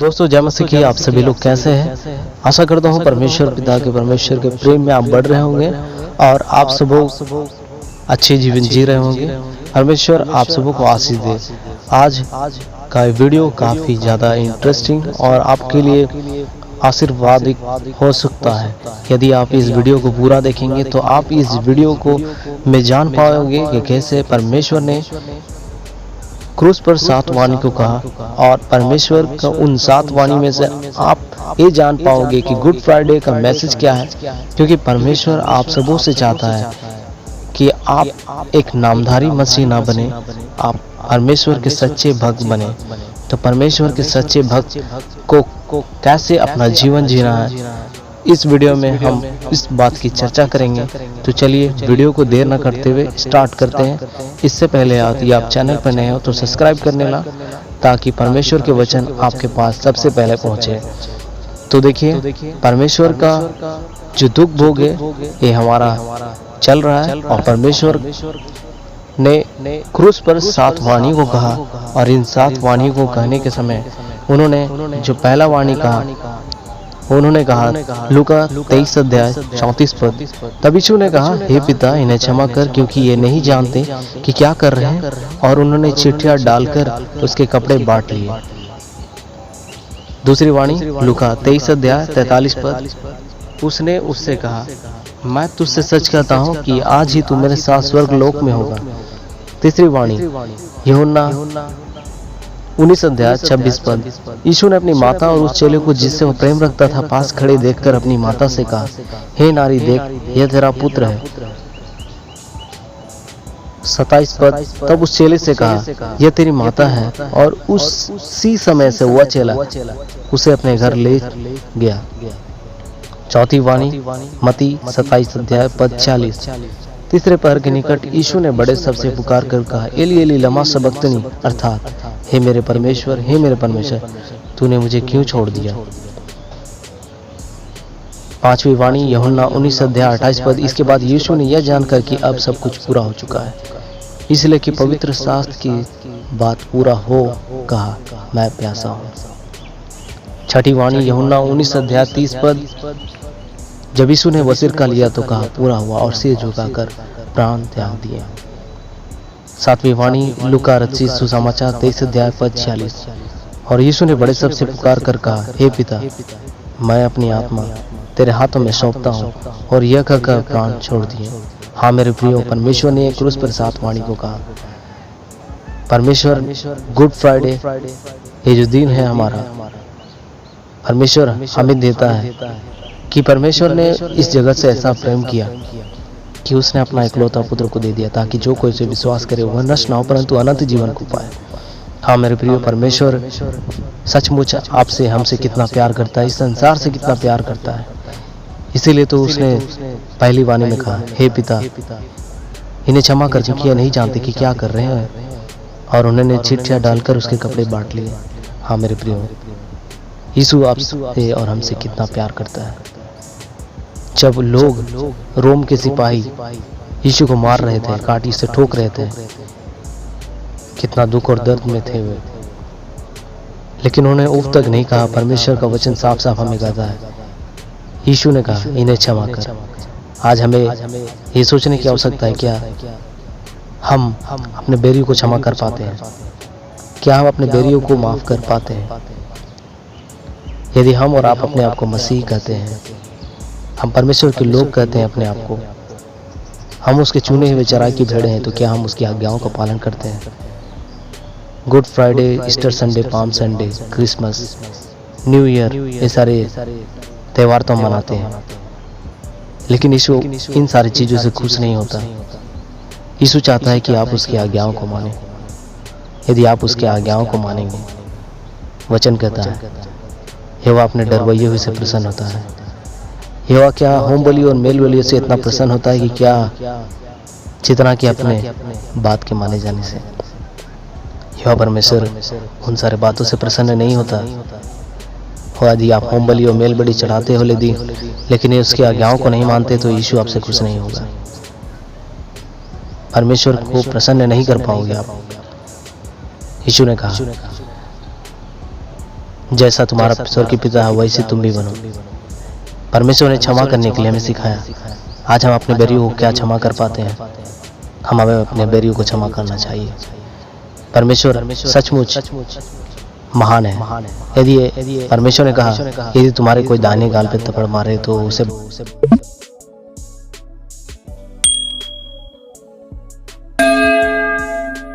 दोस्तों जय मसीह की। आप सभी लोग कैसे हैं? आशा करता हूँ परमेश्वर पिता के परमेश्वर के प्रेम में आप बढ़ रहे होंगे और आप सब अच्छे जीवन जी रहे होंगे। परमेश्वर आप सबों को आशीष दे। आज का वीडियो काफ़ी ज़्यादा इंटरेस्टिंग और आपके लिए आशीर्वादिक हो सकता है। यदि आप इस वीडियो को पूरा देखेंगे तो आप इस वीडियो को में जान पाओगे कि कैसे परमेश्वर ने क्रूस पर 7 वाणी को कहा और परमेश्वर का उन 7 वाणी में से आप ये जान पाओगे कि गुड फ्राइडे का मैसेज क्या है। क्योंकि परमेश्वर आप सबों से चाहता है कि आप एक नामधारी मसीह ना बने, आप परमेश्वर के सच्चे भक्त बने। तो परमेश्वर के सच्चे भक्त को कैसे अपना जीवन जीना है, इस वीडियो में हम इस बात की चर्चा करेंगे। तो चलिए वीडियो को देर न करते हुए स्टार्ट करते हैं। इससे पहले यदि आप चैनल पर नए हो तो सब्सक्राइब कर लेना, ताकि परमेश्वर के वचन आपके पास सबसे पहले पहुंचे। तो देखिए, परमेश्वर का जो दुख भोग है ये हमारा चल रहा है और परमेश्वर ने क्रूस पर 7 वाणी को कहा और इन 7 वाणी को कहने के समय उन्होंने जो पहला वाणी कहा, उन्होंने कहा लूका 23 अध्याय 34 पद। तब यीशु ने कहा, हे पिता, इन्हें क्षमा कर, क्योंकि ये नहीं जानते कि क्या कर रहे हैं। और उन्होंने चिट्ठियां डालकर उसके कपड़े बांट लिए। दूसरी वाणी लूका 23 अध्याय 43 पद। उसने उससे कहा, मैं तुझसे सच कहता हूँ कि आज ही तू मेरे साथ स्वर्ग लोक में होगा। तीसरी वाणी यूहन्ना 19 अध्याय 26 पद। यीशु ने अपनी माता और उस चेले को जिससे वो प्रेम रखता था पास खड़े देखकर अपनी माता से कहा, हे नारी, देख, यह तेरा पुत्र है। 27 पद। तब उस चेले से कहा, यह तेरी माता है। और उसी समय से वह चेला उसे अपने घर ले गया। चौथी वाणी मत्ती 27 अध्याय पद 40। तीसरे पहर के निकट यीशु ने बड़े शब्द से पुकार कर कहा, एली एली लमा सबक्तनी, अर्थात हे मेरे परमेश्वर, हे मेरे परमेश्वर, तूने मुझे क्यों छोड़ दिया। पांचवी वाणी यूहन्ना 19 अध्याय 28 पद। इसके बाद यीशु ने यह जानकर कि अब सब कुछ पूरा हो चुका है, इसलिए कि पवित्र शास्त्र की बात पूरा हो, कहा, मैं प्यासा हूँ। छठी वाणी यूहन्ना 19 अध्याय 30 पद। जब यीशु ने वह सिरका लिया तो कहा, पूरा हुआ, और सिर झुकाकर प्राण त्याग दिए। सातवीं वाणी लूका रचित सुसमाचार 23 अध्याय पद 46। और यीशु ने बड़े शब्द से पुकार कर कहा, हे पिता, मैं अपनी आत्मा तेरे हाथों में सौंपता हूँ। और यह कहकर प्राण छोड़ दिए। हाँ मेरे प्रियो, परमेश्वर ने क्रूस पर 7 वाणी को कहा। परमेश्वर गुड फ्राइडे ये जो दिन है हमारा, परमेश्वर हमें देता है कि परमेश्वर ने इस जगत से ऐसा प्रेम किया कि उसने अपना इकलौता पुत्र को दे दिया, ताकि जो कोई उसे विश्वास करे वह नष्ट ना हो परंतु अनंत जीवन को पाए। हाँ मेरे प्रियो, परमेश्वर सचमुच आपसे, हमसे कितना प्यार करता है, इस संसार से कितना प्यार करता है। इसीलिए तो उसने पहली वाणी में कहा, हे पिता, इन्हें क्षमा कर, क्योंकि ये नहीं जानते कि क्या कर रहे हैं। और उन्होंने चिट्ठियां डालकर उसके कपड़े बांट लिए। हाँ मेरे प्रियो, यीशु आपसे और हमसे कितना प्यार करता है। जब लोग रोम के सिपाही यीशु को मार रहे थे, कांटी से ठोक रहे थे, कितना दुख और दर्द में थे वे, लेकिन उन्होंने उफ तक नहीं कहा। परमेश्वर का वचन साफ साफ हमें कहता है, यीशु ने कहा, इन्हें क्षमा कर। आज हमें ये सोचने की आवश्यकता है, क्या हम अपने बैरियों को क्षमा कर पाते हैं? क्या हम अपने बैरियों को माफ कर पाते हैं? यदि हम और आप अपने आप को मसीह कहते हैं, हम परमेश्वर के लोग कहते हैं अपने आप को, हम उसके चुने हुए चराई की भेड़ें हैं, तो क्या हम उसकी आज्ञाओं का पालन करते हैं? Good Friday, Easter Sunday, palm Sunday, Christmas, new year, ये सारे त्यौहार तो हम मनाते हैं, लेकिन यीशु इन सारी चीज़ों से खुश नहीं होता। यीशु चाहता है कि आप उसकी आज्ञाओं को मानें। यदि आप उसकी आज्ञाओं को मानेंगे, वचन कहता है, यहोवा अपने डरवैयों से प्रसन्न होता है। यहोवा क्या होम बलि और मेल बलियों से इतना प्रसन्न होता है कि क्या, जितना कि अपने बात के माने जाने से। यहोवा परमेश्वर उन सारे बातों से प्रसन्न नहीं होता। यदि आप होम बलि और मेल बलि चढ़ाते हो लेकिन उसकी आज्ञाओं को नहीं मानते, तो यीशु आपसे खुश नहीं होगा। परमेश्वर को प्रसन्न नहीं कर पाओगे आप। यीशु ने कहा, जैसा तुम्हारा स्वर्गीय पिता है वैसे तुम भी बनो। परमेश्वर ने क्षमा करने के लिए हमें सिखाया। आज हम अपने बैरियों को क्या क्षमा कर पाते हैं? हमें अपने बैरियों को क्षमा करना चाहिए। परमेश्वर सचमुच महान है। यदि परमेश्वर ने कहा यदि तुम्हारे कोई दाहिने गाल पे थप्पड़ मारे तो उसे